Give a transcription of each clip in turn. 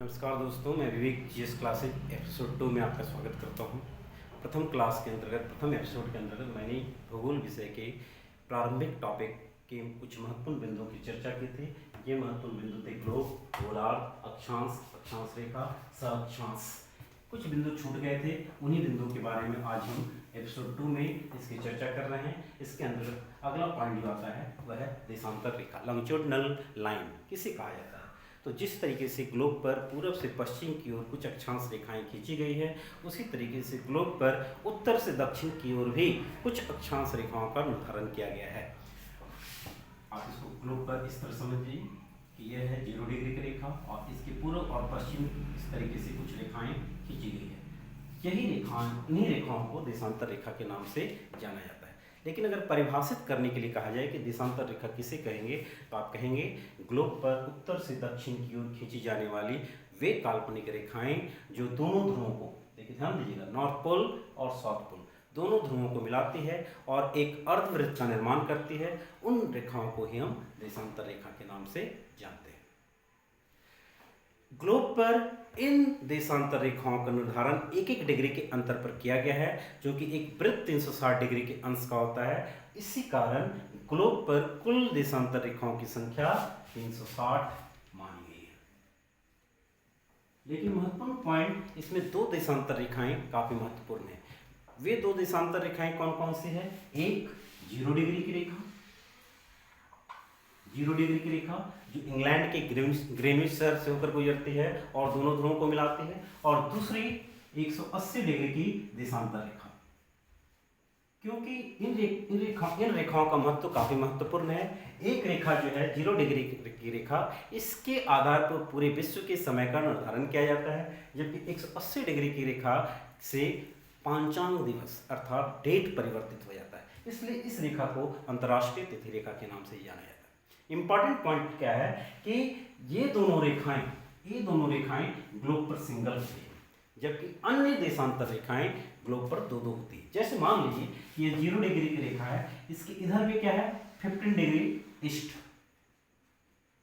नमस्कार दोस्तों, मैं विवेक जीएस क्लासेज एपिसोड 2 में आपका स्वागत करता हूं। प्रथम क्लास के अंतर्गत प्रथम एपिसोड के अंतर्गत मैंने भूगोल विषय के प्रारंभिक टॉपिक के कुछ महत्वपूर्ण बिंदुओं की चर्चा की थी। ये महत्वपूर्ण बिंदु थे ग्लोब, गोलार्ध, अक्षांश, अक्षांश रेखा, सह-अक्षांश। कुछ बिंदु छूट गए थे, उन्हीं बिंदुओं के बारे में आज हम एपिसोड 2 में इसकी चर्चा कर रहे हैं। इसके अंतर्गत अगला पॉइंट जो आता है वह है देशांतर रेखा, लॉन्गिट्यूडिनल लाइन किसे कहा जाता है। तो जिस तरीके से ग्लोब पर पूर्व से पश्चिम की ओर कुछ अक्षांश रेखाएं खींची गई है, उसी तरीके से ग्लोब पर उत्तर से दक्षिण की ओर भी कुछ अक्षांश रेखाओं का निर्धारण किया गया है। आप इसको ग्लोब पर इस तरह समझिए कि यह है 0 डिग्री की रेखा और इसके पूर्व और पश्चिम इस तरीके से कुछ रेखाएं खींची गई है। यही रेखाएं, इन्हीं रेखाओं को देशांतर रेखा के नाम से जाना जाता है। लेकिन अगर परिभाषित करने के लिए कहा जाए कि देशांतर रेखा किसे कहेंगे, तो आप कहेंगे ग्लोब पर उत्तर से दक्षिण की ओर खींची जाने वाली वे काल्पनिक रेखाएं जो दोनों ध्रुवों को, देखिए ध्यान दीजिएगा, नॉर्थ पोल और साउथ पोल दोनों ध्रुवों को मिलाती है और एक अर्धवृत्त का निर्माण करती है। उन रेखाओं को ही हम देशांतर रेखा के नाम से जानते हैं। ग्लोब पर इन देशांतर रेखाओं का निर्धारण 1-1 डिग्री के अंतर पर किया गया है, जो कि एक वृत्त 360 डिग्री के अंश का होता है। इसी कारण ग्लोब पर कुल देशांतर रेखाओं की संख्या 360 मानी गई है। लेकिन महत्वपूर्ण पॉइंट, इसमें 2 देशांतर रेखाएं काफी महत्वपूर्ण है। वे 2 देशांतर रेखाएं कौन कौन सी है? एक 0 डिग्री की रेखा, 0 डिग्री की रेखा जो इंग्लैंड के ग्रीनविच शहर से होकर गुजरती है और दोनों ध्रुवों को मिलाती है, और दूसरी 180 डिग्री की देशांतर रेखा। क्योंकि इन रेखाओं का महत्व काफी महत्वपूर्ण है। एक रेखा जो है 0 डिग्री की रेखा, इसके आधार पर पूरे विश्व के समय का निर्धारण किया जाता है, जबकि 180 डिग्री की रेखा से पांचांग दिवस अर्थात डेट परिवर्तित हो जाता है। इसलिए इस रेखा को अंतर्राष्ट्रीय तिथि रेखा के नाम से जाना जाता है। इंपॉर्टेंट पॉइंट क्या है कि ये दोनों रेखाएं ग्लोब पर सिंगल होती है, जबकि अन्य देशांतर रेखाएं ग्लोब पर 2-2 होती है। जैसे मान लीजिए कि ये 0 डिग्री की रेखा है, इसके इधर भी क्या है 15 डिग्री ईस्ट,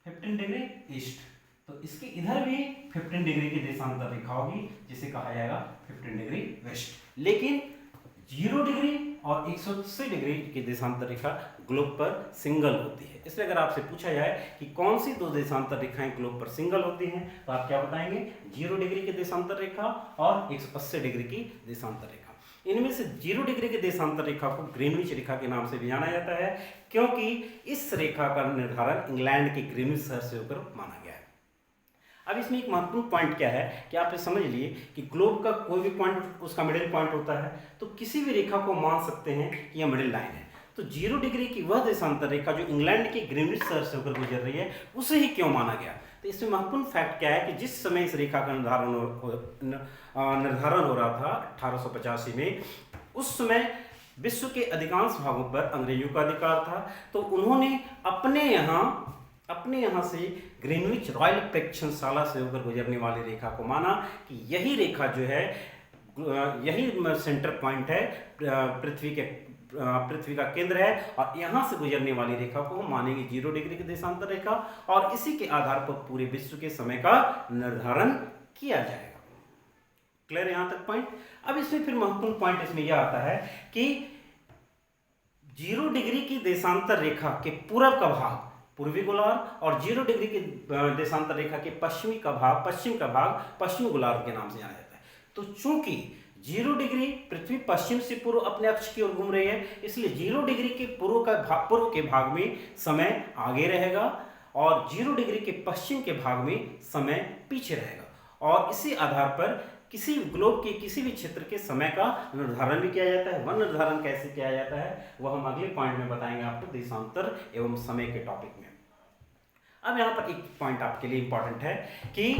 15 डिग्री ईस्ट, तो इसके इधर भी 15 डिग्री की देशांतर रेखा होगी, जिसे कहा जाएगा 15 डिग्री वेस्ट। लेकिन 0 डिग्री और 180 डिग्री की देशांतर रेखा ग्लोब पर सिंगल होती है। इसलिए अगर आपसे पूछा जाए कि कौन सी 2 देशांतर रेखाएं ग्लोब पर सिंगल होती हैं, तो आप क्या बताएंगे? 0 डिग्री की देशांतर रेखा और 180 डिग्री की देशांतर रेखा। इनमें से 0 डिग्री की देशांतर रेखा को ग्रीनविच रेखा के नाम से भी जाना जाता है, क्योंकि इस रेखा का निर्धारण इंग्लैंड के ग्रीनविच शहर से होकर माना गया है। अब इसमें एक महत्वपूर्ण पॉइंट क्या है कि आप ये समझ लिए कि ग्लोब का कोई भी पॉइंट उसका मिडिल पॉइंट होता है, तो किसी भी रेखा को मान सकते हैं कि यह मिडिल लाइन है। तो 0 डिग्री की वह देशांतर रेखा जो इंग्लैंड के ग्रीनविच शहर से होकर गुजर रही है, उसे ही क्यों माना गया? तो इसमें महत्वपूर्ण फैक्ट क्या है कि जिस समय इस रेखा का निर्धारण हो रहा था 1885 में, उस समय विश्व के अधिकांश भागों पर अंग्रेजों का अधिकार था। तो उन्होंने अपने यहाँ से ग्रीनविच रॉयल प्रेक्षणशाला से होकर गुजरने वाली रेखा को माना कि यही रेखा जो है, यही सेंटर पॉइंट है, पृथ्वी का केंद्र है, और यहाँ से गुजरने वाली रेखा को हम मानेंगे 0 डिग्री की देशांतर रेखा, और इसी के आधार पर पूरे विश्व के समय का निर्धारण किया जाएगा। क्लियर यहाँ तक पॉइंट? अब इसमें फिर महत्वपूर्ण पॉइंट इसमें यह आता है कि 0 डिग्री की देशांतर रेखा के पूर्व का भाग पूर्वी गोलार्ध और 0 डिग्री की देशांतर रेखा के पश्चिम का भाग पश्चिमी गोलार्ध के नाम से जाना जाता है। तो चूंकि 0 डिग्री पृथ्वी पश्चिम से पूर्व अपने अक्ष की ओर घूम रही है, इसलिए 0 डिग्री के पूर्व के भाग में समय आगे रहेगा और 0 डिग्री के पश्चिम के भाग में समय पीछे रहेगा, और इसी आधार पर किसी ग्लोब के किसी भी क्षेत्र के समय का निर्धारण भी किया जाता है। वह निर्धारण कैसे किया जाता है वह हम अगले पॉइंट में बताएंगे आपको, देशांतर एवं समय के टॉपिक में। अब यहाँ पर एक पॉइंट आपके लिए इंपॉर्टेंट है कि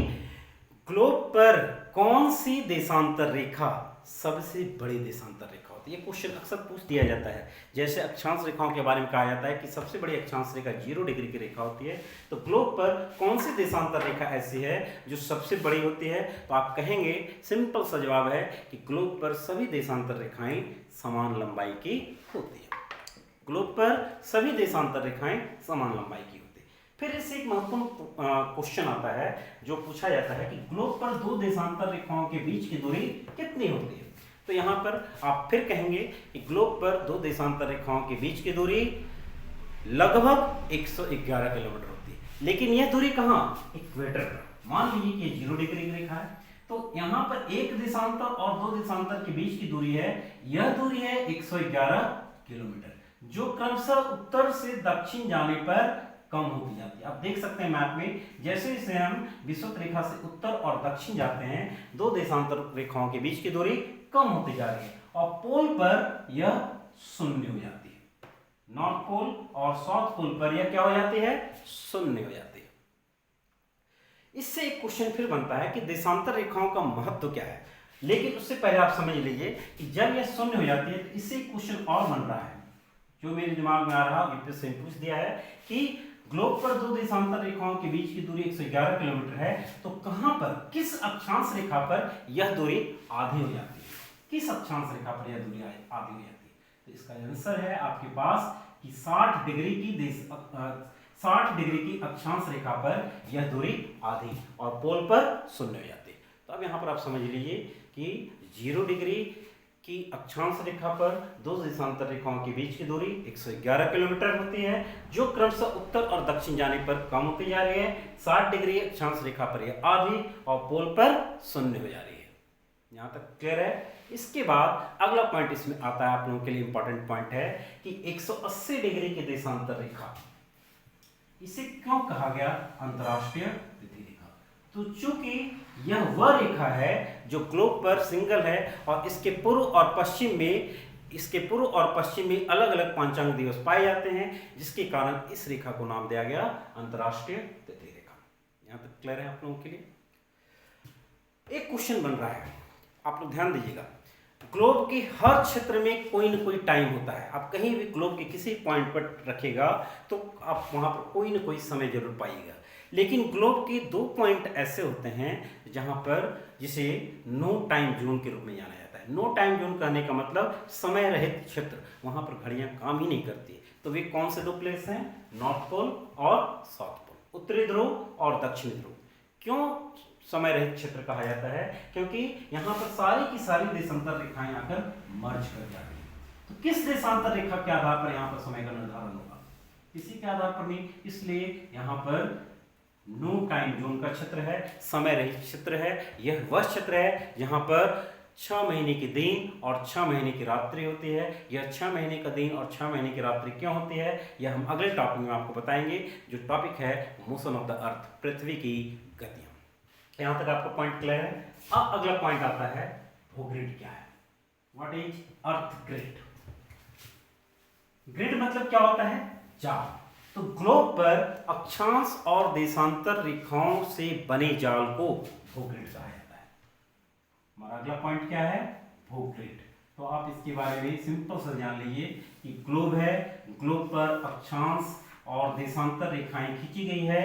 ग्लोब पर कौन सी देशांतर रेखा सबसे बड़ी देशांतर रेखा होती है। ये क्वेश्चन अक्सर पूछ दिया जाता है। जैसे अक्षांश रेखाओं के बारे में कहा जाता है कि सबसे बड़ी अक्षांश रेखा 0 डिग्री की रेखा होती है, तो ग्लोब पर कौन सी देशांतर रेखा ऐसी है जो सबसे बड़ी होती है? तो आप कहेंगे, सिंपल सा जवाब है कि ग्लोब पर सभी देशांतर रेखाएं समान लंबाई की होती है। ग्लोब पर सभी देशांतर रेखाएं समान लंबाई की होती है। फिर इससे एक महत्वपूर्ण क्वेश्चन आता है जो पूछा जाता है कि ग्लोब पर दो देशांतर रेखाओं के बीच की दूरी कितनी होती है। तो यहाँ पर आप फिर कहेंगे कि ग्लोब पर दो देशांतर रेखाओं के बीच की दूरी लगभग 111 किलोमीटर होती है, लेकिन यह दूरी कहाँ, इक्वेटर पर। मान लीजिए कि 0 डिग्री की रेखा है, तो यहाँ पर एक देशांतर और दो देशांतर के बीच की दूरी है, यह दूरी है 111 किलोमीटर, जो क्रमशः उत्तर से दक्षिण जाने पर कम होती जाती है। आप देख सकते हैं मैप में, जैसे जैसे हम विषुवत रेखा से उत्तर और दक्षिण जाते हैं, दो देशांतर रेखाओं के बीच की दूरी कम होती जा रही है और पोल पर यह शून्य हो जाती है। नॉर्थ पोल और साउथ पोल पर यह क्या हो जाती है, शून्य हो जाती है। इससे एक क्वेश्चन फिर बनता है कि देशांतर रेखाओं का महत्व क्या है, लेकिन उससे पहले आप समझ लीजिए कि जब यह शून्य हो जाती है तो इससे एक क्वेश्चन और बन रहा है जो मेरे दिमाग में आ रहा है, से पूछ दिया है कि ग्लोब पर दो देशांतर रेखाओं के बीच की दूरी 111 किलोमीटर है, तो कहां पर, किस अक्षांश रेखा पर यह दूरी आधी हो जाती है, किस अक्षांश रेखा पर यह दूरी आधी हो जाती है। तो इसका आंसर है आपके पास कि 60 डिग्री की अक्षांश रेखा पर यह दूरी आधी और पोल पर शून्य हो जाती है। तो अब यहाँ पर आप समझ लीजिए कि 0 डिग्री की अक्षांश रेखा पर दो देशांतर रेखाओं के बीच की दूरी 111 किलोमीटर होती है, जो क्रमशः उत्तर और दक्षिण जाने पर कम होती जा रही है। 60 डिग्री अक्षांश रेखा पर यह आधी और पोल पर शून्य हो जा रही है। यहाँ तक क्लियर है। इसके बाद अगला पॉइंट इसमें आता है, आप लोगों के लिए इंपॉर्टेंट पॉइंट है कि 180 डिग्री की देशांतर रेखा, इसे क्यों कहा गया अंतरराष्ट्रीय पृथ्वी रेखा। तो चूंकि यह वह रेखा है जो ग्लोब पर सिंगल है और इसके पूर्व और पश्चिम में अलग अलग पांचांग दिवस पाए जाते हैं, जिसके कारण इस रेखा को नाम दिया गया अंतरराष्ट्रीय पृथ्वी रेखा। यहां तक क्लियर है आप लोगों के लिए। एक क्वेश्चन बन रहा है, आप लोग ध्यान दीजिएगा। ग्लोब के हर क्षेत्र में कोई ना कोई टाइम होता है। आप कहीं भी ग्लोब के किसी पॉइंट पर रखेगा तो आप वहां पर कोई ना कोई समय जरूर पाइएगा, लेकिन ग्लोब के दो पॉइंट ऐसे होते हैं जहां पर जिसे नो टाइम जोन के रूप में जाना जाता है। नो टाइम जोन कहने का मतलब समय रहित क्षेत्र, वहां पर घड़ियां काम ही नहीं करती। तो वे कौन से दो प्लेस हैं, नॉर्थ पोल और साउथ पोल, उत्तरी ध्रुव और दक्षिणी ध्रुव। क्यों समय रहित क्षेत्र कहा जाता है, क्योंकि यहाँ पर सारी की सारी देशांतर रेखाएं आकर मर्ज कर जाती हैं। तो किस देशांतर रेखा के आधार पर यहाँ पर समय का निर्धारण होगा, किसी के आधार पर नहीं, इसलिए यहाँ पर नो टाइम जोन का क्षेत्र है, समय रहित क्षेत्र है। यह वह क्षेत्र है जहाँ पर 6 महीने के दिन और 6 महीने की रात्रि होती है। यह 6 महीने का दिन और 6 महीने की रात्रि क्यों होती है, यह हम अगले टॉपिक में आपको बताएंगे, जो टॉपिक है मोशन ऑफ द अर्थ, पृथ्वी की गतियां। यहां तक आपका पॉइंट क्लियर है। अब अगला पॉइंट आता है, भूग्रिड क्या है, what is earth grid. Grid मतलब क्या होता है, जाल। तो ग्लोब पर अक्षांश और देशांतर रेखाओं से बने जाल को भूग्रिड कहा जाता है। हमारा अगला पॉइंट क्या है, भूग्रिड। तो आप इसके बारे में सिंपल सा जान लीजिए कि ग्लोब है, ग्लोब पर अक्षांश और देशांतर रेखाएं खींची गई है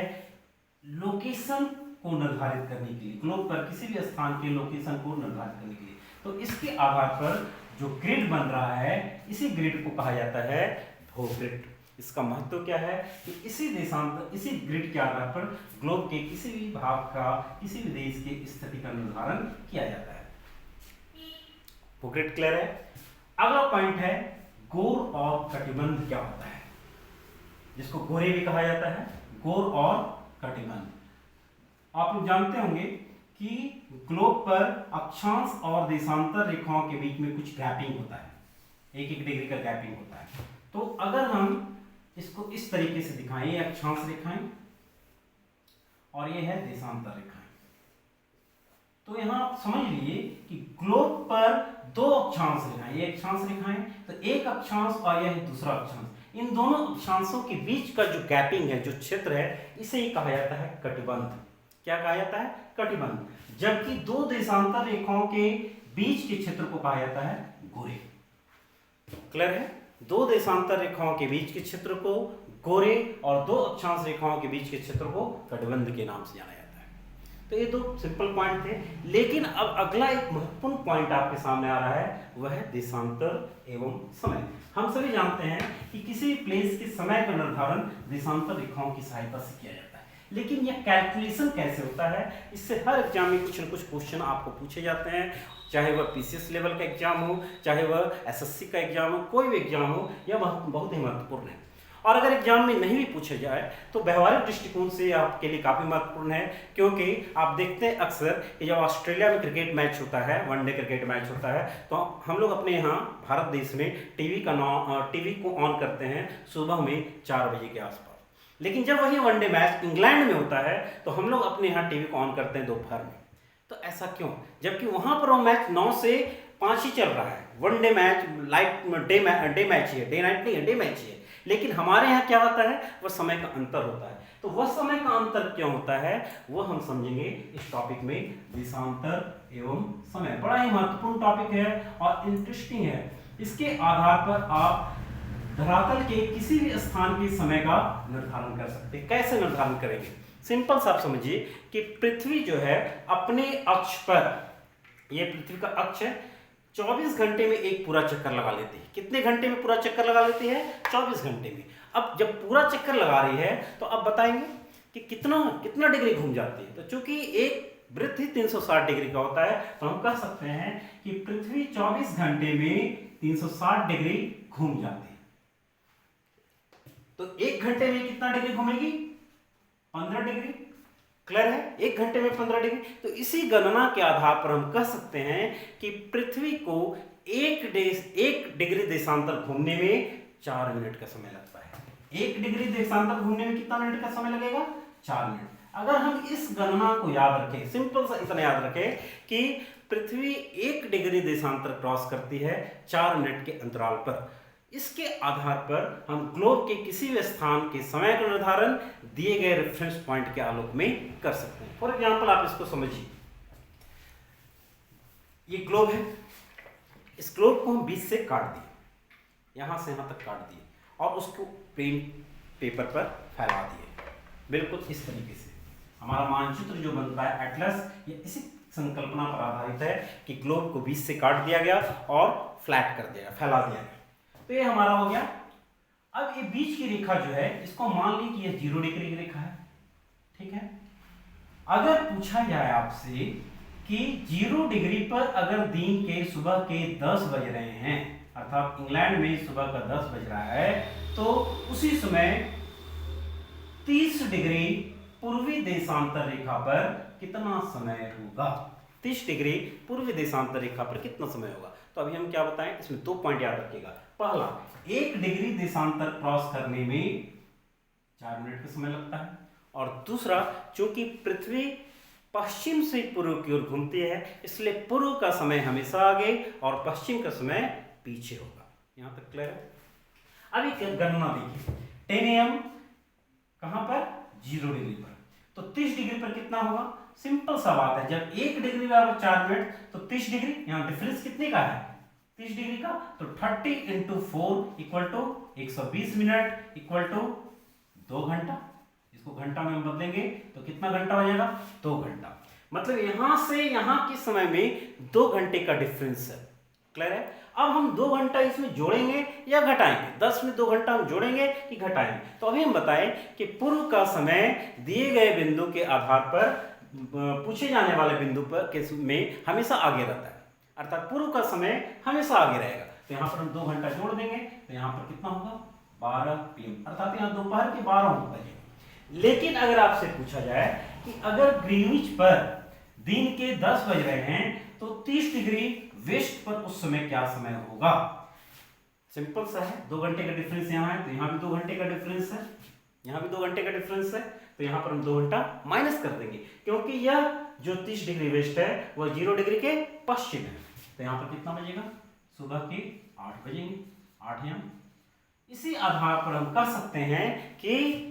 लोकेशन को निर्धारित करने के लिए, ग्लोब पर किसी भी स्थान के लोकेशन को निर्धारित करने के लिए। तो इसके आधार पर जो ग्रिड बन रहा है, इसी ग्रिड को कहा जाता है भूग्रिड। इसका महत्व क्या है कि इसी ग्रिड के आधार पर ग्लोब के किसी भी भाग का, किसी भी देश की स्थिति का निर्धारण किया जाता है। भूग्रिड क्लियर है। अगला पॉइंट है, गोर और कटिबंध क्या होता है, जिसको गोरे भी कहा जाता है, गोर और कटिबंध। आप लोग जानते होंगे कि ग्लोब पर अक्षांश और देशांतर रेखाओं के बीच में कुछ गैपिंग होता है, 1-1 डिग्री का गैपिंग होता है। तो अगर हम इसको इस तरीके से दिखाएं, ये अक्षांश रेखाएं और ये है देशांतर रेखाएं, तो यहां आप समझ लीजिए कि ग्लोब पर दो अक्षांश रेखाएं, ये अक्षांश रेखाएं, तो एक अक्षांश और यह दूसरा अक्षांश, इन दोनों अक्षांशों के बीच का जो गैपिंग है, जो क्षेत्र है, इसे ही कहा जाता है कटिबंध। क्या कहा जाता है, कटिबंध। जबकि दो देशांतर रेखाओं के बीच के क्षेत्र को कहा जाता है गोरे। क्लियर है। दो देशांतर रेखाओं के बीच के क्षेत्र को गोरे और दो अक्षांश रेखाओं के बीच के क्षेत्र को कटिबंध के नाम से जाना जाता है। तो ये दो सिंपल पॉइंट थे। लेकिन अब अगला एक महत्वपूर्ण पॉइंट आपके सामने आ रहा है, वह है देशांतर एवं समय। हम सभी जानते हैं कि किसी प्लेस के समय का निर्धारण देशांतर रेखाओं की सहायता से किया जाता है, लेकिन यह कैलकुलेशन कैसे होता है, इससे हर एग्जाम में कुछ न कुछ क्वेश्चन आपको पूछे जाते हैं, चाहे वह पीसीएस लेवल का एग्जाम हो, चाहे वह एसएससी का एग्जाम हो, कोई भी एग्जाम हो, यह बहुत ही महत्वपूर्ण है। और अगर एग्जाम में नहीं भी पूछा जाए तो व्यवहारिक दृष्टिकोण से आपके लिए काफ़ी महत्वपूर्ण है, क्योंकि आप देखते हैं अक्सर कि जब ऑस्ट्रेलिया में क्रिकेट मैच होता है, वनडे क्रिकेट मैच होता है, तो हम लोग अपने यहाँ भारत देश में टीवी को ऑन करते हैं सुबह में 4 बजे के आसपास। लेकिन जब वही वनडे मैच इंग्लैंड में होता है तो हम लोग अपने यहाँ टीवी को ऑन करते हैं दोपहर में। तो ऐसा क्यों, जबकि वहाँ पर वो मैच 9 से 5 ही चल रहा है, one day match light day match ही है, डे नाइट नहीं है, डे मैच ही है। लेकिन हमारे यहाँ क्या होता है, वह समय का अंतर होता है। तो वह समय का अंतर क्यों होता है वह हम समझेंगे इस टॉपिक में, देशांतर एवं समय। बड़ा ही महत्वपूर्ण टॉपिक है और इंटरेस्टिंग है। इसके आधार पर आप धरातल के किसी भी स्थान के समय का निर्धारण कर सकते हैं। कैसे निर्धारण करेंगे, सिंपल सा आप समझिए कि पृथ्वी जो है अपने अक्ष पर, यह पृथ्वी का अक्ष है, 24 घंटे में एक पूरा चक्कर लगा लेती है। कितने घंटे में पूरा चक्कर लगा लेती है? 24 घंटे में। अब जब पूरा चक्कर लगा रही है तो अब बताएंगे कि कितना डिग्री घूम जाती है। तो चूंकि एक वृत्त ही 360 डिग्री का होता है, तो हम कह सकते हैं कि पृथ्वी 24 घंटे में 360 डिग्री घूम जाती है। तो एक घंटे में कितना डिग्री घूमेगी? 15 डिग्री। क्लियर है? एक घंटे में 15 डिग्री। तो इसी गणना के आधार पर हम कह सकते हैं कि पृथ्वी को एक डिग्री देशांतर घूमने में 4 मिनट का समय लगता है। 1 डिग्री देशांतर घूमने में कितना मिनट का समय लगेगा? 4 मिनट। अगर हम इस गणना को याद रखें, सिंपल सा इतना याद रखें कि पृथ्वी 1 डिग्री देशांतर क्रॉस करती है 4 मिनट के अंतराल पर, इसके आधार पर हम ग्लोब के किसी भी स्थान के समय का निर्धारण दिए गए रेफरेंस पॉइंट के आलोक में कर सकते हैं। फॉर एग्जांपल आप इसको समझिए, ये ग्लोब है, इस ग्लोब को हम बीच से काट दिए, यहां से यहां तक काट दिए और उसको प्लेन पेपर पर फैला दिए। बिल्कुल इस तरीके से हमारा मानचित्र जो बनता है एटलस, ये इसी संकल्पना पर आधारित है कि ग्लोब को बीच से काट दिया गया और फ्लैट कर दिया, फैला दिया गया। तो ये हमारा हो गया। अब ये बीच की रेखा जो है, इसको मान ली कि ये 0 डिग्री की रेखा है, ठीक है। अगर पूछा जाए आपसे कि 0 डिग्री पर अगर दिन के सुबह के 10 बज रहे हैं, अर्थात इंग्लैंड में सुबह का 10 बज रहा है, तो उसी समय 30 डिग्री पूर्वी देशांतर रेखा पर कितना समय होगा? 30 डिग्री पूर्वी देशांतर रेखा पर कितना समय होगा? तो अभी हम क्या बताएं, इसमें 2 पॉइंट याद रखिएगा। पहला, 1 डिग्री देशांतर क्रॉस करने में 4 मिनट का समय लगता है, और दूसरा, चूंकि पृथ्वी पश्चिम से पूर्व की ओर घूमती है, इसलिए पूर्व का समय हमेशा आगे और पश्चिम का समय पीछे होगा। यहां तक क्लियर है? अभी गणना देखिए, 10 AM कहां पर? 0 डिग्री पर। तो 30 डिग्री पर कितना होगा? सिंपल सा बात है, जब 1 डिग्री बराबर 4 मिनट, तो 30 डिग्री, यहाँ डिफरेंस कितने का है? 30 डिग्री का। तो 30 × 4 equal to 120 minute equal to 2 घंटा। इसको घंटा में हम बदलेंगे तो कितना घंटा हो जाएगा? 2 घंटा। मतलब यहां से यहां के समय में 2 घंटे का डिफरेंस है। क्लियर है? अब हम 2 घंटा इसमें जोड़ेंगे या घटाएंगे? 10 में 2 घंटा हम जोड़ेंगे कि घटाएंगे? तो अभी हम बताएं कि पूर्व का समय दिए गए बिंदु के आधार पर, पूछे जाने वाले बिंदु पर के में हमेशा आगे रहता है, अर्थात पूर्व का समय हमेशा आगे रहेगा। तो यहाँ पर हम 2 घंटा जोड़ देंगे, तो यहाँ पर कितना होगा? 12 PM, अर्थात यहाँ दोपहर के 12 बजे। लेकिन अगर आपसे पूछा जाए कि अगर ग्रीनविच पर दिन के 10 बज रहे हैं, तो 30 डिग्री वेस्ट पर उस समय क्या समय होगा? सिंपल सा है, 2 घंटे का डिफरेंस यहाँ है, तो यहाँ भी 2 घंटे का डिफरेंस है, यहाँ भी 2 घंटे का डिफरेंस है, तो यहाँ पर हम 2 घंटा माइनस कर देंगे, क्योंकि यह जो 30 डिग्री वेस्ट है वह 0 डिग्री के पश्चिम है। तो यहाँ पर कितना बजेगा? सुबह के 8 बजेंगे, 8 AM। इसी आधार पर हम कह सकते हैं कि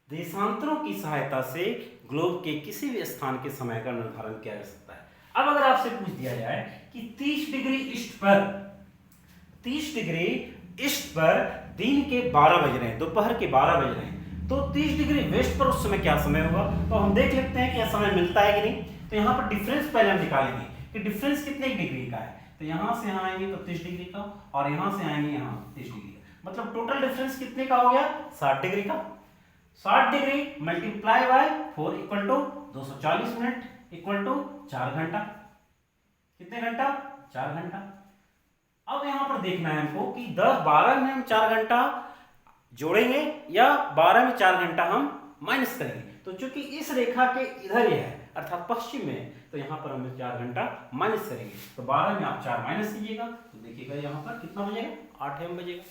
देशांतरों की सहायता से ग्लोब के किसी भी स्थान के समय का निर्धारण किया जा सकता है। अब अगर आपसे पूछ दिया जाए कि 30 डिग्री ईस्ट पर दिन के 12 बज रहे हैं, दोपहर के 12 बज रहे हैं, तो 30 डिग्री वेस्ट पर उस समय क्या समय होगा, तो हम देख लेते हैं कि यह समय मिलता है कि नहीं। तो यहाँ पर डिफरेंस पहले हम निकालेंगे कि डिफरेंस कितने डिग्री का है। तो यहाँ से यहाँ आएंगे तो 30 डिग्री का, और यहाँ से आएंगे यहाँ 30 डिग्री का, मतलब टोटल डिफरेंस कितने का हो गया, 60 डिग्री का। 60 degree multiply by 4 equal to 240 minute equal to 4 घंटा। कितने घंटा, 4 घंटा। अब यहां पर देखना है हमको कि 12 में हम 4 घंटा जोड़ेंगे या 12 में 4 घंटा हम माइनस करेंगे। तो चूंकि इस रेखा के इधर ये है अर्थात पश्चिम में, तो यहां पर हम 4 घंटा माइनस करेंगे। तो 12 में आप 4 माइनस कीजिएगा तो देखिएगा यहां पर कितना बजेगा, 8 एम बजेगा।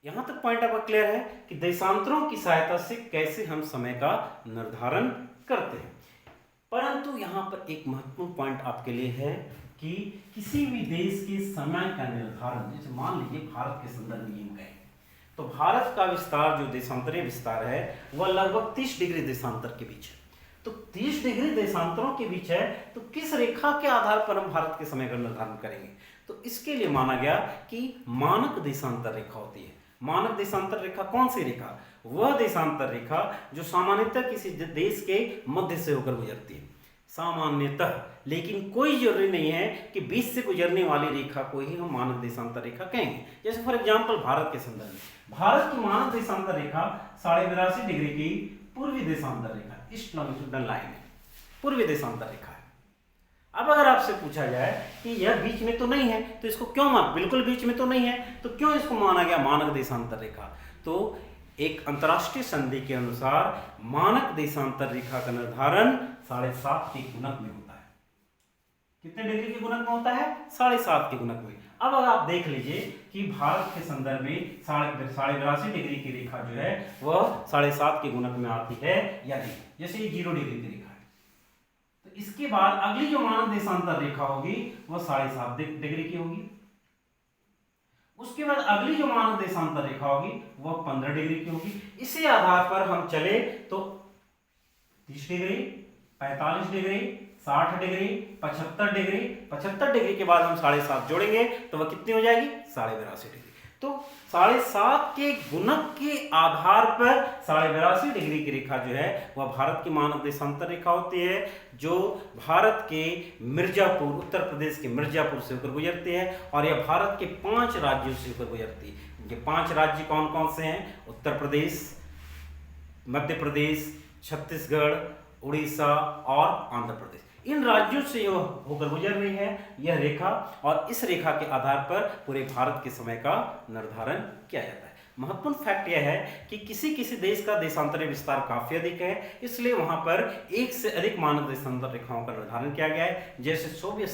यहां तक पॉइंट आपका क्लियर है कि देशांतरों की सहायता से कैसे हम समय का निर्धारण करते हैं। परंतु यहां पर एक महत्वपूर्ण पॉइंट आपके लिए है कि किसी भी देश के समय का निर्धारण, जैसे मान लीजिए भारत के संदर्भ में हम कहें तो भारत का विस्तार जो देशांतरीय विस्तार है वह लगभग 30 डिग्री देशांतर के बीच है। तो 30 डिग्री देशांतरों के बीच है, तो किस रेखा के आधार पर हम भारत के समय का निर्धारण करेंगे। तो इसके लिए माना गया कि मानक देशांतर रेखा होती है। मानक देशांतर रेखा कौन सी रेखा, वह देशांतर रेखा जो सामान्यतः किसी देश के मध्य से होकर गुजरती है, सामान्यतः। लेकिन कोई जरूरी नहीं है कि बीच से गुजरने वाली रेखा को ही हम मानक देशांतर रेखा कहेंगे। जैसे फॉर एग्जांपल भारत के संदर्भ में भारत की मानक देशांतर रेखा 82.5 डिग्री की पूर्वी देशांतर रेखा, ईस्ट लॉन्गिट्यूडनल लाइन है, पूर्वी देशांतर रेखा है। अब अगर आपसे पूछा जाए कि यह बीच में तो नहीं है, तो इसको क्यों मान, बिल्कुल बीच में तो नहीं है, तो क्यों इसको माना गया मानक देशांतर रेखा। तो एक अंतरराष्ट्रीय संधि के अनुसार मानक देशांतर रेखा का निर्धारण 7.5 के गुणक में होता है। कितने डिग्री के गुणक में होता है, 7.5 के गुणक में। अब अगर आप देख लीजिए कि भारत के संदर्भ में 82.5 डिग्री की रेखा जो है वह 7.5 के गुणक में आती है या नहीं, जैसे ये 0 डिग्री की रेखा है। तो इसके बाद अगली जो मानक देशांतर रेखा होगी वह 7.5 डिग्री की होगी। उसके बाद अगली जो मानक देशांतर रेखा होगी वह 15 डिग्री की होगी। इसी आधार पर हम चले तो 30 degree, 45 degree, 60 degree, 75 degree. 75 degree के बाद हम 7.5 जोड़ेंगे तो वह कितनी हो जाएगी, 82.5 डिग्री। तो 7.5 के गुणक के आधार पर 82.5 डिग्री की रेखा जो है वह भारत की मानक देशांतर रेखा होती है, जो भारत के मिर्जापुर, उत्तर प्रदेश के मिर्जापुर से होकर गुजरती है, और यह भारत के 5 राज्यों से होकर गुजरती है। ये 5 राज्य कौन कौन से हैं, उत्तर प्रदेश, मध्य प्रदेश, छत्तीसगढ़, उड़ीसा और आंध्र प्रदेश। इन राज्यों से यह होकर गुजर रही है यह रेखा, और इस रेखा के आधार पर पूरे भारत के समय का निर्धारण किया जाता है। महत्वपूर्ण फैक्ट यह है कि किसी किसी देश का देशांतरीय विस्तार काफी अधिक है, इसलिए वहां पर एक से अधिक मानक देशांतर रेखाओं का निर्धारण किया गया है। जैसे सोवियत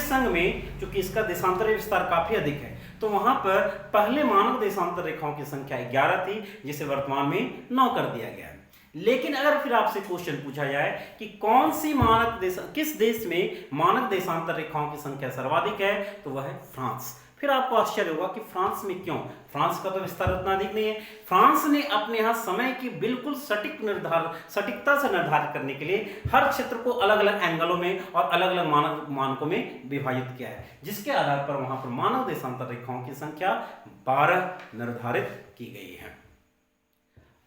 संघ में चूंकि इसका देशांतरीय विस्तार काफी अधिक है, तो वहां पर पहले मानक देशांतर रेखाओं की संख्या 11 थी, जिसे वर्तमान में 9 कर दिया गया है। लेकिन अगर फिर आपसे क्वेश्चन पूछा जाए कि कौन सी किस देश में मानक देशांतर रेखाओं की संख्या सर्वाधिक है, तो वह है फ्रांस। फिर आपको आश्चर्य होगा कि फ्रांस में क्यों, फ्रांस का तो विस्तार उतना अधिक नहीं है। फ्रांस ने अपने यहाँ समय की बिल्कुल सटीकता से निर्धारित करने के लिए हर क्षेत्र को अलग अलग एंगलों में और अलग अलग मानकों में विभाजित किया है, जिसके आधार पर वहां पर मानक देशांतर रेखाओं की संख्या 12 निर्धारित की गई है।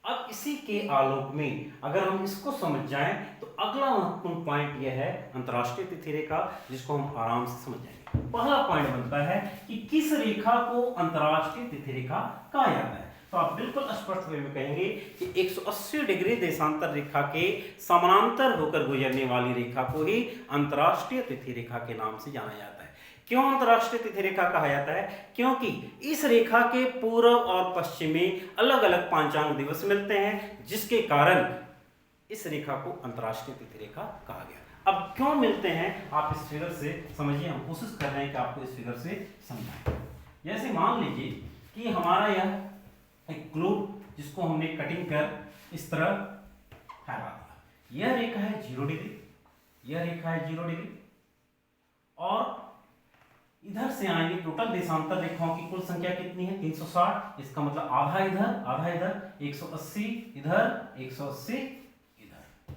अब इसी के आलोक में अगर हम इसको समझ जाएं तो अगला महत्वपूर्ण पॉइंट यह है अंतरराष्ट्रीय तिथि रेखा, जिसको हम आराम से समझ जाएंगे। पहला पॉइंट बनता है कि किस रेखा को अंतरराष्ट्रीय तिथि रेखा कहा जाता है। तो आप बिल्कुल स्पष्ट वे में कहेंगे कि 180 डिग्री देशांतर रेखा के समानांतर होकर गुजरने वाली रेखा को ही अंतरराष्ट्रीय तिथि रेखा के नाम से जाना जाता है। क्यों अंतरराष्ट्रीय तिथि रेखा कहा जाता है, क्योंकि इस रेखा के पूर्व और पश्चिम में अलग अलग पांचांग दिवस मिलते हैं, जिसके कारण इस रेखा को अंतरराष्ट्रीय तिथि रेखा कहा गया। अब क्यों मिलते हैं आप इस फिगर से समझिए, हम कोशिश कर रहे हैं कि आपको इस फिगर से समझाएं। जैसे मान लीजिए कि हमारा यह एक ग्लोब जिसको हमने कटिंग कर इस तरह फैला दिया, यह रेखा है 0 डिग्री, यह रेखा है 0 डिग्री, और इधर से आएंगे टोटल देशांतर रेखाओं की कुल संख्या कितनी है 360, इसका मतलब आधा इधर 180 इधर 180 इधर,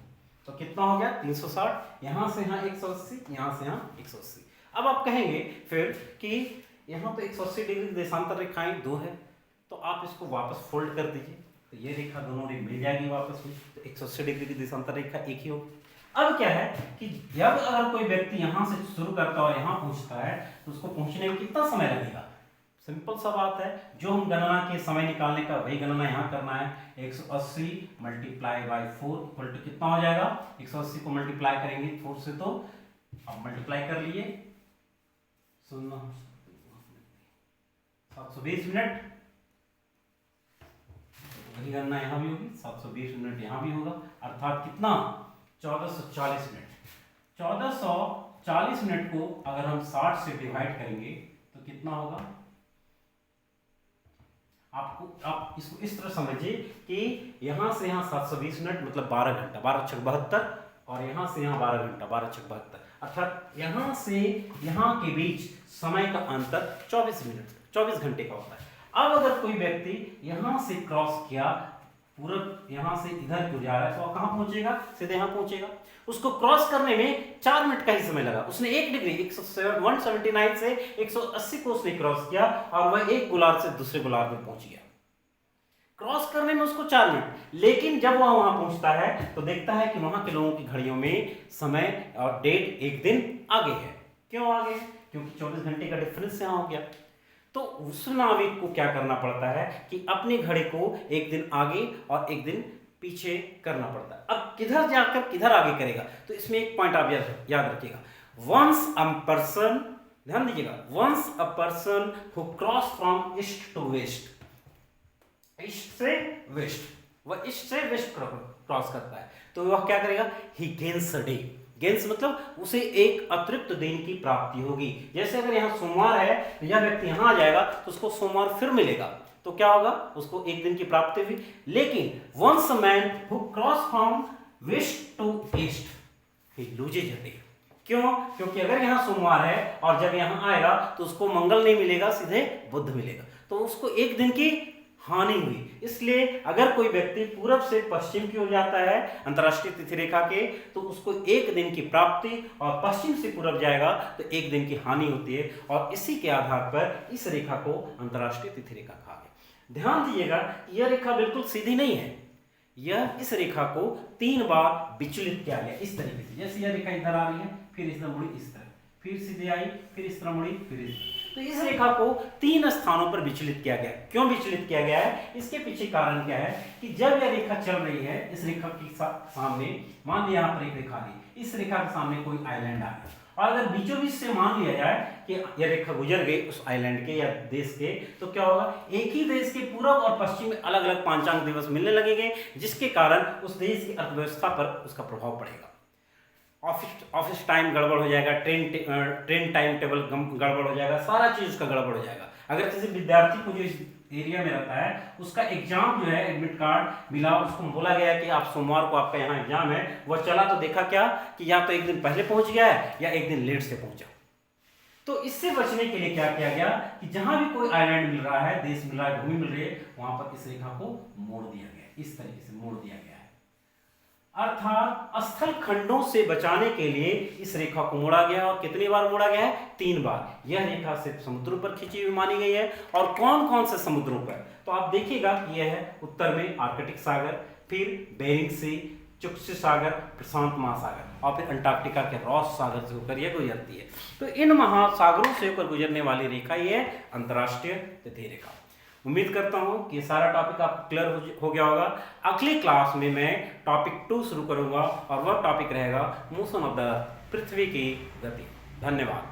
तो कितना हो गया 360, यहां से यहां 180, यहां से यहां 180। अब आप कहेंगे फिर कि यहां तो 180 डिग्री देशांतर रेखाएं 2 है, तो आप इसको वापस फोल्ड कर दीजिए, तो ये रेखा दोनों रे मिल जाएगी वापस में, तो 180 डिग्री की देशांतर रेखा एक ही होगी। अब क्या है कि जब अगर कोई व्यक्ति यहाँ से शुरू करता है और यहाँ पहुँचता है तो उसको पहुँचने में कितना समय लगेगा? सिंपल सा बात है, जो हम गणना के समय निकालने का वही गणना यहाँ करना है। 180 मल्टीप्लाई बाई 4 इक्वल टू कितना हो जाएगा? 180 को मल्टीप्लाई करेंगे 4 से, तो अब मल्टीप्लाई कर लिए 720 मिनट, वही गणना यहाँ भी होगी, 720 मिनट यहाँ भी होगा, अर्थात कितना? 1440 मिनट। 1440 मिनट को अगर हम 60 से डिवाइड करेंगे तो कितना होगा? आप इसको इस तरह समझिए कि यहाँ से यहाँ 720 मिनट मतलब 12 घंटा, 12 छक 72, और यहाँ से यहाँ 12 घंटा, 12 छक 72, अर्थात यहाँ से यहाँ के बीच समय का अंतर 24 मिनट, 24 घंटे का होता है। अब अगर कोई व्यक्ति यहाँ से क्रॉस किया, पूरब यहाँ से इधर क्यों जा रहा है, तो कहाँ पहुंचेगा? सीधे यहाँ पहुंचेगा। उसको क्रॉस करने में 4 मिनट का ही समय लगा। उसने 1 डिग्री 179 से 180 को उसने क्रॉस किया और वह एक गोलार्ध से दूसरे गोलार्ध में पहुंच गया। क्रॉस करने में उसको 4 मिनट, लेकिन जब वह वहां पहुंचता है तो देखता है कि वहां के लोगों की घड़ियों में समय और डेट एक दिन आगे है। क्यों आगे? क्योंकि 24 घंटे का डिफरेंस यहाँ हो गया। तो उस नाविक को क्या करना पड़ता है कि अपने घड़ी को एक दिन आगे और एक दिन पीछे करना पड़ता है। अब किधर जाकर किधर आगे करेगा, तो इसमें एक पॉइंट आप याद रखिएगा। वंस अ पर्सन, ध्यान दीजिएगा, once a person who cross from east to west, east से वेस्ट, वह ईस्ट से वेस्ट क्रॉस करता है, तो वह क्या करेगा? He gains a day. Gains मतलब उसे एक अतिरिक्त दिन की प्राप्ति होगी। जैसे अगर यहाँ सोमवार है तो यह व्यक्ति यहाँ आ जाएगा तो उसको सोमवार फिर मिलेगा, तो क्या होगा? उसको एक दिन की प्राप्ति हुई। लेकिन once a man who cross from west to east he loses a day. क्यों? क्योंकि अगर यहाँ सोमवार है और जब यहाँ आएगा तो उसको मंगल नहीं मिलेगा, सीधे बुध मिलेगा, तो उसको एक दिन की हानि हुई। इसलिए अगर कोई व्यक्ति पूरब से पश्चिम की ओर जाता है अंतर्राष्ट्रीय तिथि रेखा के, तो उसको एक दिन की प्राप्ति, और पश्चिम से पूरब जाएगा तो एक दिन की हानि होती है, और इसी के आधार पर इस रेखा को अंतर्राष्ट्रीय तिथि रेखा कहा गया। ध्यान दीजिएगा, यह रेखा बिल्कुल सीधी नहीं है, यह इस रेखा को 3 बार विचलित किया गया इस तरीके से। जैसे यह रेखा इधर आ रही है, फिर इस तरह मुड़ी, इस तरह फिर सीधे आई, फिर इस तरह मुड़ी, फिर इस तरह। तो इस रेखा को 3 स्थानों पर विचलित किया गया। क्यों विचलित किया गया है? इसके पीछे कारण क्या है कि जब यह रेखा चल रही है, इस रेखा के सामने मान लिया यहाँ पर एक रेखा दी, इस रेखा के सामने कोई आइलैंड आ गया, और अगर बीचों बीच से मान लिया जाए कि यह रेखा गुजर गई उस आइलैंड के या देश के, तो क्या होगा? एक ही देश के पूरब और पश्चिम में अलग अलग पांचांग दिवस मिलने लगेंगे, जिसके कारण उस देश की अर्थव्यवस्था पर उसका प्रभाव पड़ेगा। ऑफिस टाइम गड़बड़ हो जाएगा, ट्रेन टाइम टेबल गड़बड़ हो जाएगा, सारा चीज उसका गड़बड़ हो जाएगा। अगर किसी विद्यार्थी को जो इस एरिया में रहता है, उसका एग्जाम जो है, एडमिट कार्ड मिला, उसको बोला गया है कि आप सोमवार को आपका यहाँ एग्जाम है, वह चला तो देखा क्या कि या तो एक दिन पहले पहुंच गया है या एक दिन लेट से पहुंचा। तो इससे बचने के लिए क्या किया गया कि जहां भी कोई आइलैंड मिल रहा है, देश मिल रहा है, भूमि मिल रही है, वहां पर इस रेखा को मोड़ दिया गया, इस तरीके से मोड़ दिया गया है। अर्थात स्थल खंडों से बचाने के लिए इस रेखा को मोड़ा गया, और कितनी बार मोड़ा गया है? 3 बार। यह रेखा सिर्फ समुद्रों पर खींची हुई मानी गई है। और कौन कौन से समुद्रों पर? तो आप देखिएगा कि यह है उत्तर में आर्कटिक सागर, फिर बेरिंग सी, चुक्सी सागर, प्रशांत महासागर, और फिर अंटार्कटिका के रॉस सागर से होकर यह गुजरती है। तो इन महासागरों से होकर गुजरने वाली रेखा ये अंतर्राष्ट्रीय तिथि रेखा। उम्मीद करता हूं कि सारा टॉपिक आप क्लियर हो गया होगा। अगली क्लास में मैं टॉपिक 2 शुरू करूंगा, और वह टॉपिक रहेगा मोशन ऑफ द पृथ्वी की गति। धन्यवाद।